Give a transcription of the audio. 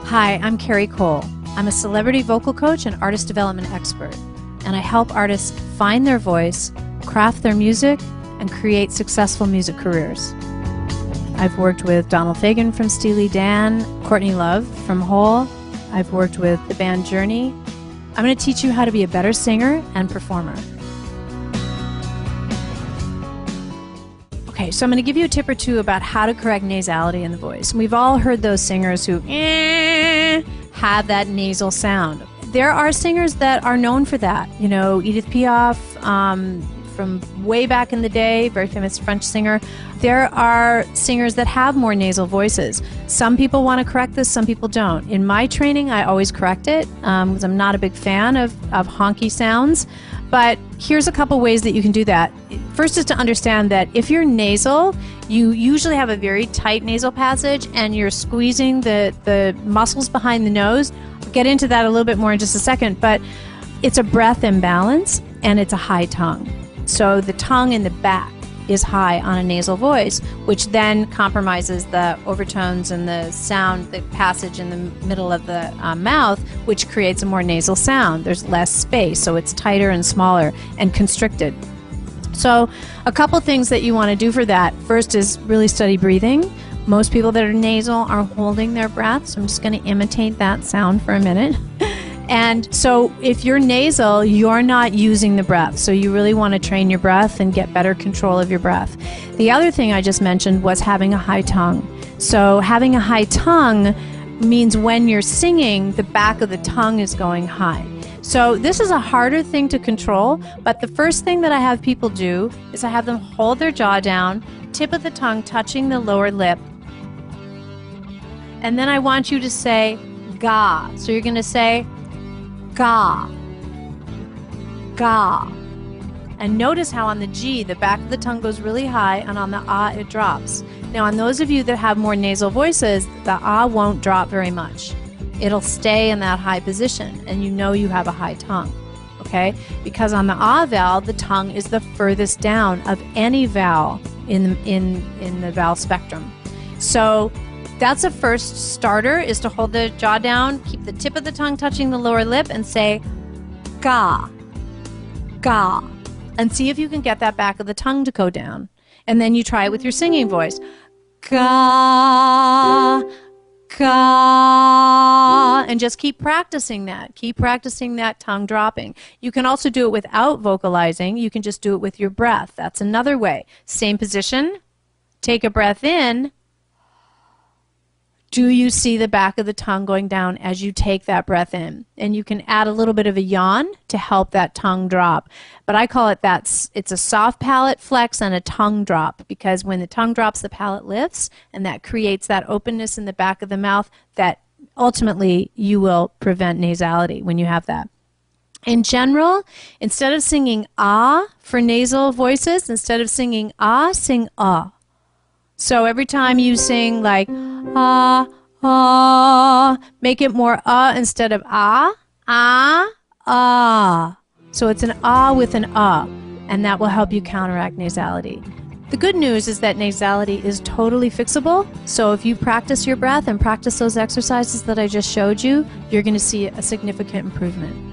Hi, I'm Carrie Cole. I'm a celebrity vocal coach and artist development expert, and I help artists find their voice, craft their music, and create successful music careers. I've worked with Donald Fagen from Steely Dan, Courtney Love from Hole. I've worked with the band Journey. I'm going to teach you how to be a better singer and performer. Okay, so I'm going to give you a tip or two about how to correct nasality in the voice. We've all heard those singers who have that nasal sound. There are singers that are known for that. You know, Edith Piaf, from way back in the day, very famous French singer. There are singers that have more nasal voices. Some people want to correct this, some people don't. In my training, I always correct it because I'm not a big fan of honky sounds. But here's a couple ways that you can do that. First is to understand that if you're nasal, you usually have a very tight nasal passage and you're squeezing the muscles behind the nose. I'll get into that a little bit more in just a second, but it's a breath imbalance and it's a high tongue. So the tongue in the back is high on a nasal voice, which then compromises the overtones and the sound, the passage in the middle of the mouth, which creates a more nasal sound. There's less space, so it's tighter and smaller and constricted. So a couple things that you want to do for that. First is really study breathing. Most people that are nasal are holding their breath, so I'm just going to imitate that sound for a minute. And so if you're nasal, you're not using the breath. So you really want to train your breath and get better control of your breath. The other thing I just mentioned was having a high tongue. So having a high tongue means when you're singing, the back of the tongue is going high. So this is a harder thing to control, but the first thing that I have people do is I have them hold their jaw down, tip of the tongue touching the lower lip. And then I want you to say ga. So you're going to say ga, ga. And notice how on the G, the back of the tongue goes really high, and on the ah, it drops. Now, on those of you that have more nasal voices, the ah won't drop very much. It'll stay in that high position, and you know you have a high tongue, okay? Because on the ah vowel, the tongue is the furthest down of any vowel in the vowel spectrum. So that's a first starter, is to hold the jaw down, keep the tip of the tongue touching the lower lip, and say ga, ga. And see if you can get that back of the tongue to go down. And then you try it with your singing voice. Ga, ga. And just keep practicing that. Keep practicing that tongue dropping. You can also do it without vocalizing. You can just do it with your breath. That's another way. Same position. Take a breath in. Do you see the back of the tongue going down as you take that breath in? And you can add a little bit of a yawn to help that tongue drop. But I call it it's a soft palate flex and a tongue drop, because when the tongue drops, the palate lifts, and that creates that openness in the back of the mouth that ultimately you will prevent nasality when you have that. In general, instead of singing ah for nasal voices, instead of singing ah, sing ah. So every time you sing like ah, ah, make it more ah instead of ah, ah, ah. So it's an ah with an ah, and that will help you counteract nasality. The good news is that nasality is totally fixable. So if you practice your breath and practice those exercises that I just showed you, you're going to see a significant improvement.